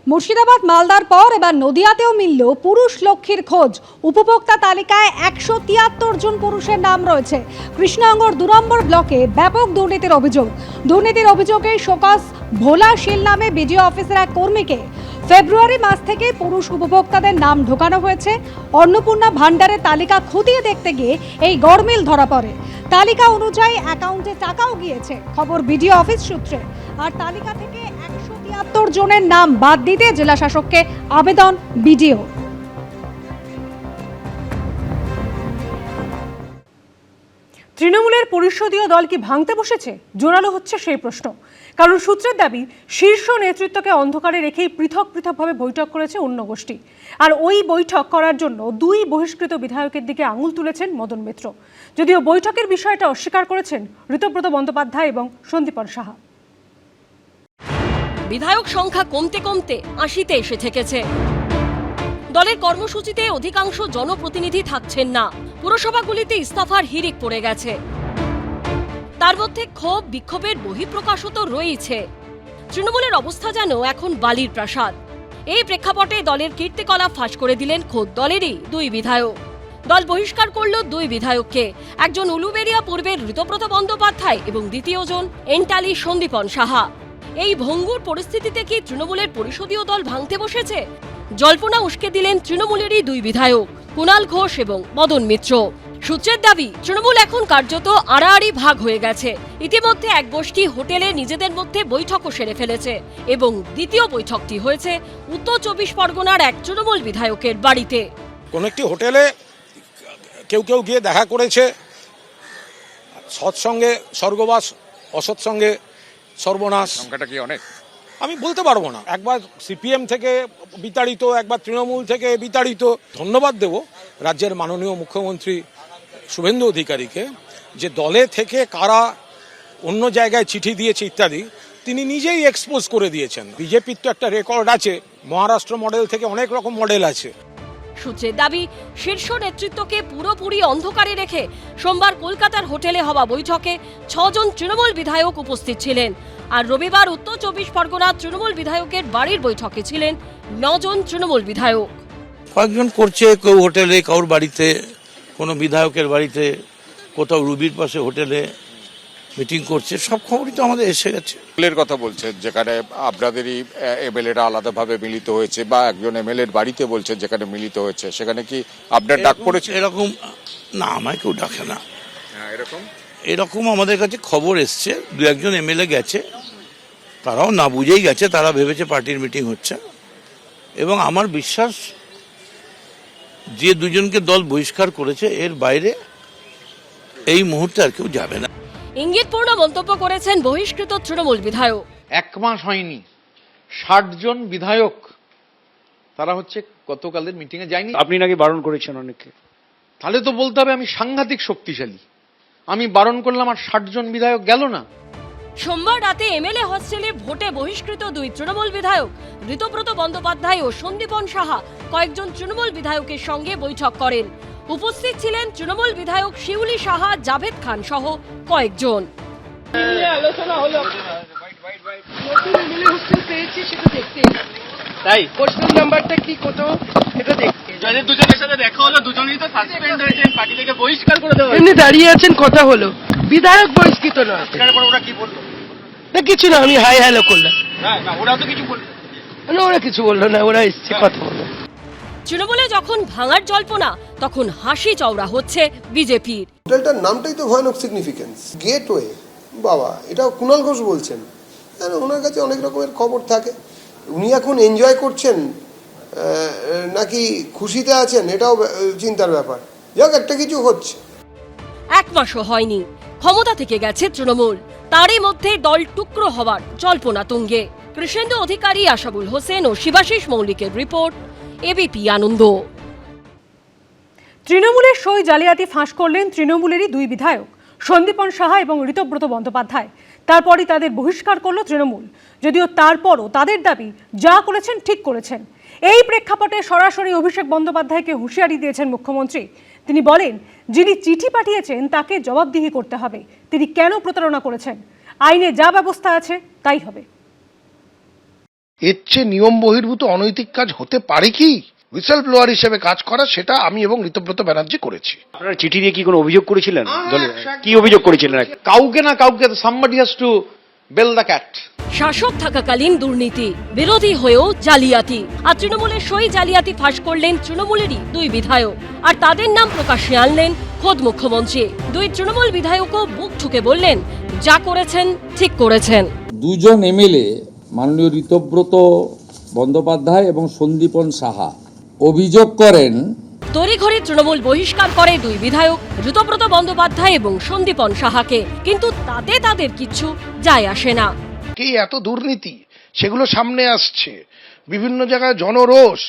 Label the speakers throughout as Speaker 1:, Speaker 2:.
Speaker 1: মুর্শিদাবাদ মালদার পর এবার নদিয়াতেও মিলল পুরুষ লক্ষ্মীর খোঁজ। উপভোক্তা তালিকায় 173 জন পুরুষের নাম রয়েছে। কৃষ্ণনগর 2 নম্বর ব্লকে ব্যাপক দুর্নীতির অভিযোগে শোকজ ভোলা শীল নামে বিডিও অফিসের এক কর্মীকে ফেব্রুয়ারি মাস থেকে পুরুষ উপভোক্তাদের নাম ঢোকানো হয়েছে। অন্নপূর্ণা ভান্ডারের তালিকা খতিয়ে দেখতে গিয়ে এই গড়মিল ধরা পড়ে। তালিকা অনুযায়ী অ্যাকাউন্টে টাকাও গিয়েছে, খবর বিডিও অফিস সূত্রে। আর তালিকা থেকে 173 জনের নাম বাদ দিতে জেলা শাসককে আবেদন বিডিও।
Speaker 2: তৃণমূলের পরিষদীয় দল কি ভাঙতে বসেছে? জোরালো হচ্ছে সেই প্রশ্ন। কারণ সূত্রের দাবি, শীর্ষ নেতৃত্বকে অন্ধকারে রেখেই পৃথকভাবে বৈঠক করেছে অন্য গোষ্ঠী। আর ওই বৈঠক করার জন্য 2 বহিষ্কৃত বিধায়কের দিকে আঙুল তুলেছেন মদন মিত্র। যদিও বৈঠকের বিষয়টা অস্বীকার করেছেন ঋতব্রত বন্দ্যোপাধ্যায় এবং সন্দীপন সাহা।
Speaker 3: বিধায়ক সংখ্যা কমতে কমতে 80-তে এসে ঠেকেছে। দলের কর্মসূচিতে অধিকাংশ জনপ্রতিনিধি থাকছেন না। পুরসভাগুলিতে ইস্তফার হিড়িক পড়ে গেছে। তার মধ্যে ক্ষোভ বিক্ষোভের বহিঃপ্রকাশও তো রয়েছে। তৃণমূলের অবস্থা যেন এখন বালির প্রাসাদ। এই প্রেক্ষাপটে দলের কীর্তিকলাপ ফাঁস করে দিলেন খোদ দলেরই 2 বিধায়ক। দল বহিষ্কার করল 2 বিধায়ককে, একজন উলুবেড়িয়া পূর্বের ঋতব্রত বন্দ্যোপাধ্যায় এবং দ্বিতীয়জন এন্টালি সন্দীপন সাহা। এই ভঙ্গুর পরিস্থিতিতে কি তৃণমূলের পরিষদীয় দল ভাঙতে বসেছে? জল্পনা উস্কে দিলেন তৃণমূলেরই 2 বিধায়ক কুণাল ঘোষ এবং মদন মিত্র। সূত্রের দাবি, তৃণমূল এখন কার্যত আড়াআড়ি ভাগ হয়ে গেছে। ইতিমধ্যে এক গোষ্ঠী হোটেলে নিজেদের মধ্যে বৈঠকও সেরে ফেলেছে এবং দ্বিতীয় বৈঠকটি হয়েছে উত্তর 24 পরগনার এক তৃণমূল বিধায়কের বাড়িতে।
Speaker 4: কোন একটি হোটেলে কেউ গিয়ে দেখা করেছে। সৎসঙ্গে স্বর্গবাস, অসৎসঙ্গে সর্বনাশ। সংখ্যাটা কি অনেক আমি বলতে পারবো না। একবার সিপিএম থেকে বিতাড়িত, একবার তৃণমূল থেকে বিতাড়িত। ধন্যবাদ দেব রাজ্যের মাননীয় মুখ্যমন্ত্রী শুভেন্দু অধিকারীকে, যে দলে থেকে কারা অন্য জায়গায় চিঠি দিয়েছে ইত্যাদি তিনি নিজেই এক্সপোজ করে দিয়েছেন। বিজেপির তো একটা রেকর্ড আছে, মহারাষ্ট্র মডেল থেকে অনেক রকম মডেল আছে।
Speaker 3: সূত্রের দাবি, শীর্ষ নেতৃত্বকে পুরোপুরি অন্ধকারে রেখে সোমবার কলকাতার হোটেলে হওয়া বৈঠকে 6 জন তৃণমূল বিধায়ক উপস্থিত ছিলেন। আর রবিবার উত্তর 24 পরগনার তৃণমূল বিধায়কের বাড়ির বৈঠকে ছিলেন 9 জন তৃণমূল বিধায়ক।
Speaker 5: কয়েকজন করছে, কেউ হোটেলে, কারোর বাড়িতে, কোনো বিধায়কের বাড়িতে, কোথাও রুবির পাশে হোটেলে মিটিং করছে। সব খবরই তো আমাদের এসে গেছে।
Speaker 6: এর কথা বলছেন যেখানে আপনাদেরই এমএলএরা আলাদাভাবে মিলিত হয়েছে, বা একজন এমএলএর বাড়িতে বলছেন যেখানে মিলিত হয়েছে, সেখানে কি আপনার ডাক পড়েছে?
Speaker 5: এরকম না, আমায় কেউ ডাকে না। এরকম আমাদের কাছে খবর এসছে, 2-1 এমএলএ গেছে, তারাও না বুঝেই গেছে, তারা ভেবেছে পার্টির মিটিং হচ্ছে। এবং আমার বিশ্বাস, যে 2 জনকে দল বহিষ্কার করেছে এর বাইরে এই মুহূর্তে আর কেউ যাবে না।
Speaker 3: ইঙ্গিতপূর্ণ মন্তব্য করেছেন বহিষ্কৃত তৃণমূল বিধায়ক।
Speaker 7: 1 মাস হয়নি 60 জন বিধায়ক তারা হচ্ছে গতকালের মিটিংয়ে যায়নি।
Speaker 8: আপনি নাকি বারণ করেছেন অনেককে।
Speaker 7: তাহলে তো বলতে হবে আমি সাংঘাতিক শক্তিশালী। আমি বারণ করলাম আর 60 জন বিধায়ক গেল না।
Speaker 3: সোমবার রাতে এমএলএ হস্টেলে ভোটে বহিষ্কৃত 2 তৃণমূল বিধায়ক ঋতব্রত বন্দ্যোপাধ্যায় ও সন্দীপন সাহা কয়েকজন তৃণমূল বিধায়কের সঙ্গে বৈঠক করেন। উপস্থিত ছিলেন তৃণমূল বিধায়ক শিউলি সাহা, জাভেদ খান সহ কয়েকজন।
Speaker 9: আলোচনা হলো, নতুন এমএলএ হোস্টেল পেয়েছি সেটা দেখতে, তাই হোস্টেল নাম্বারটা কি কত সেটা দেখতে। যাদের দুজনের সাথে দেখা হলো, দুজনেই তো সাসপেন্ড হয়েছেন, পার্টি থেকে বহিষ্কার করে দেওয়া। এমনি দাঁড়িয়ে আছেন, কথা হলো, বিধায়ক বহিষ্কৃত নয়। ওরা কি বললো? না কিছু না, আমি হাই হ্যালো করলাম। না ওরা তো কিছু বললো না, ওরা কিছু বললো না, ওরা এসছে কথা বললো।
Speaker 3: তৃণমূলে যখন ভাঙার জল্পনা, তখন হাসি চওড়া হচ্ছে বিজেপির।
Speaker 10: হোটেলটার নামটাই তো ভয়ানক সিগনিফিকেন্স, গেটওয়ে। বাবা, এটা কুণাল ঘোষ বলছেন, ওনার কাছে অনেক রকমের খবর থাকে। উনি এখন এনজয় করছেন নাকি খুশিতে আছেন, এটাও চিন্তার ব্যাপার। যাক, একটা কিছু হচ্ছে।
Speaker 3: 1 মাসও হয়নি, ক্ষমতা থেকে গেছে তৃণমূল। তারই মধ্যে দল টুকরো হওয়ার জল্পনা তুঙ্গে। কৃষ্ণেন্দু অধিকারী, আশাবুল হোসেন ও শিবাশিস মৌলিকের রিপোর্ট, এবিপি আনন্দ।
Speaker 2: তৃণমূলের সই জালিয়াতি ফাঁস করলেন তৃণমূলেরই 2 বিধায়ক সন্দীপন সাহা এবং ঋতব্রত বন্দ্যোপাধ্যায়। তারপরই তাদের বহিষ্কার করল তৃণমূল। যদিও তারপরও তাদের দাবি, যা করেছেন ঠিক করেছেন। এই প্রেক্ষাপটে সরাসরি অভিষেক বন্দ্যোপাধ্যায়কে হুঁশিয়ারি দিয়েছেন মুখ্যমন্ত্রী। তিনি বলেন, যিনি চিঠি পাঠিয়েছেন তাকে জবাবদিহি করতে হবে। তিনি কেন প্রতারণা করেছেন, আইনে যা ব্যবস্থা আছে তাই হবে।
Speaker 8: এর চেয়ে নিয়ম বহির্ভূত অনৈতিক কাজ হতে পারে কি? হুইসেল ব্লোয়ার হিসেবে কাজ করা, সেটা আমি এবং ঋতব্রত ব্যানার্জি করেছি।
Speaker 11: আপনারা চিঠি দিয়ে কি কোনো অভিযোগ করেছিলেন? কি অভিযোগ করেছিলেন?
Speaker 7: কাউকে না কাউকে somebody has to bell the cat.
Speaker 3: শাসক থাকাকালীন দুর্নীতি, বিরোধী হয়েও জালিয়াতি, আর তৃণমূলের সই জালিয়াতি ফাঁস করলেন তৃণমূলেরই দুই বিধায়ক। আর তাদের নাম প্রকাশ্যে আনলেন খোদ মুখ্যমন্ত্রী। দুই তৃণমূল বিধায়কও বুক ঠুকে বললেন, যা করেছেন ঠিক করেছেন।
Speaker 12: দুজন এমএলএ মাননীয় ঋতব্রত বন্দ্যোপাধ্যায় এবং সন্দীপন সাহা অভিযোগ করেন
Speaker 3: তড়িঘড়ি তৃণমূল বহিষ্কার করে দুই বিধায়ক ঋতব্রত বন্দ্যোপাধ্যায় এবং সন্দীপন সাহাকে, কিন্তু তাতে তাদের কিচ্ছু যায় আসে না।
Speaker 8: কি এত দুর্নীতি, সেগুলো সামনে আসছে, বিভিন্ন জায়গায় জনরোষ,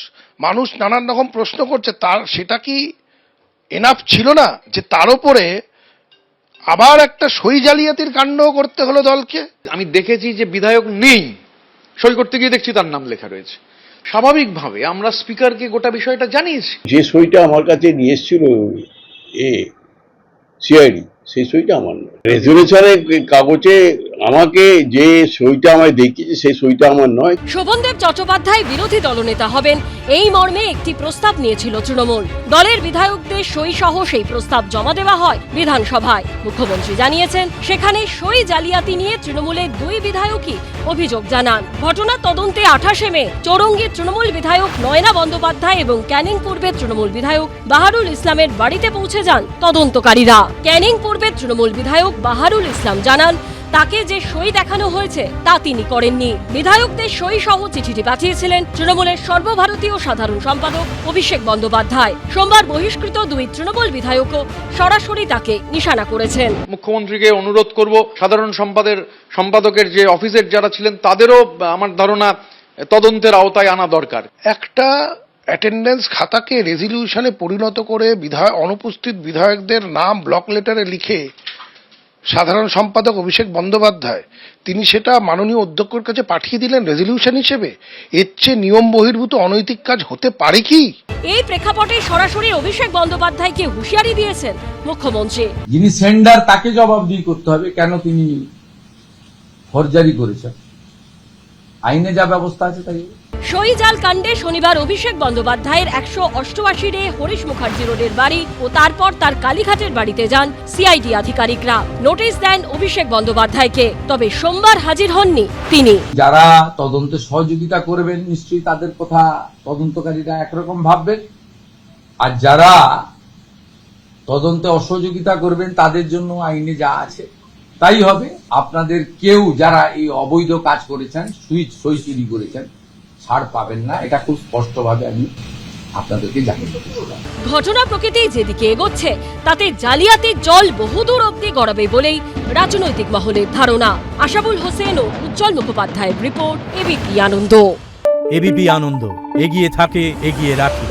Speaker 8: মানুষ নানান রকম প্রশ্ন করছে, তার সেটা কি এনাফ ছিল না যে তার উপরে আবার একটা সই জালিয়াতির কাণ্ড করতে হলো দলকে?
Speaker 7: আমি দেখেছি যে বিধায়ক নেই, সই করতে গিয়ে দেখছি তার নাম লেখা রয়েছে। স্বাভাবিকভাবে আমরা স্পিকারকে গোটা বিষয়টা জানিয়েছি।
Speaker 5: যে সইটা আমার কাছে নিয়ে এসেছিল সিআইডি, সেই সইটা আমার নয়। রেজলিউশনের কাগজে আমাকে যে সইটা আমায় দেখিয়েছে সেই সইটা আমার নয়।
Speaker 3: শোভনদেব চট্টোপাধ্যায় বিরোধী দলনেতা হবেন এই মর্মে একটি প্রস্তাব নিয়েছিল তৃণমূল। দলের বিধায়কদের সই সহ সেই প্রস্তাব জমা দেওয়া হয় বিধানসভায়। মুখ্যমন্ত্রী জানিয়েছেন, সেখানে সই জালিয়াতি নিয়ে তৃণমূলের দুই বিধায়কই অভিযোগ জানান। ঘটনার তদন্তে 28 মে চৌরঙ্গীর তৃণমূল বিধায়ক নয়না বন্দ্যোপাধ্যায় এবং ক্যানিং পূর্বের তৃণমূল বিধায়ক বাহারুল ইসলামের বাড়িতে পৌঁছে যান তদন্তকারীরা। ক্যানিং পূর্বের তৃণমূল বিধায়ক বাহারুল ইসলাম জানান, তাকে যে সই দেখানো হয়েছে তা তিনি করেননি। বিধায়কদের সই সহ চিঠিটি পাঠিয়েছিলেন তৃণমূলের সর্বভারতীয় সাধারণ সম্পাদক অভিষেক বন্দ্যোপাধ্যায়। সোমবার বহিষ্কৃত দুই তৃণমূল বিধায়কও সরাসরি তাকে নিশানা করেছেন।
Speaker 7: মুখ্যমন্ত্রীকে অনুরোধ করব, সাধারণ সম্পাদকের যে অফিসের যারা ছিলেন তাদেরও আমার ধারণা তদন্তের আওতায় আনা দরকার।
Speaker 8: একটা অ্যাটেন্ডেন্স খাতাকে রেজলিউশনে পরিণত করে অনুপস্থিত বিধায়কদের নাম ব্লক লেটারে লিখে সাধারণ সম্পাদক অভিষেক বন্দ্যোপাধ্যায় তিনি সেটা মাননীয় অধ্যক্ষের কাছে পাঠিয়ে দিলেন রেজলিউশন হিসেবে। এর চেয়ে নিয়ম বহির্ভূত অনৈতিক কাজ হতে পারে কি?
Speaker 3: এই প্রেক্ষাপটে সরাসরি অভিষেক বন্দ্যোপাধ্যায়কে হুঁশিয়ারি দিয়েছেন মুখ্যমন্ত্রী।
Speaker 12: যিনি সেন্ডার তাকে জবাবদিহি করতে হবে, কেন তিনি ফরজারি করেছেন। আইনে যা ব্যবস্থা আছে তাই।
Speaker 3: সই জাল কাণ্ডে শনিবার অভিষেক বন্দ্যোপাধ্যায়ের 188 হরিশ মুখার্জি রোডের বাড়ি ও তারপর তার কালীঘাটের বাড়িতে যান সিআইডি আধিকারিকরা। নোটিশ দেন অভিষেক বন্দ্যোপাধ্যায়কে, তবে সোমবার হাজির হননি তিনি।
Speaker 12: যারা তদন্তে সহযোগিতা করবেন নিশ্চয়ই তাদের কথা তদন্তকারীরা একরকম ভাববেন, আর যারা তদন্তে অসহযোগিতা করবেন তাদের জন্য আইনে যা আছে তাই হবে। আপনাদের কেউ যারা এই অবৈধ কাজ করেছেন, সই চুরি করেছেন, ছাড় পাবেন না, এটা খুব স্পষ্টভাবে আমি আপনাদেরকে জানিয়ে দিতে চাই।
Speaker 3: ঘটনা প্রকৃতি যেদিকে এগোচ্ছে তাতে জালিয়াতির জল বহুদূর অব্দি গড়াবে বলেই রাজনৈতিক মহলের ধারণা। আশাবুল হোসেন ও উজ্জ্বল মুখোপাধ্যায়ের রিপোর্ট, এবিপি আনন্দ।
Speaker 13: এবিপি আনন্দ, এগিয়ে থাকে, এগিয়ে রাখে।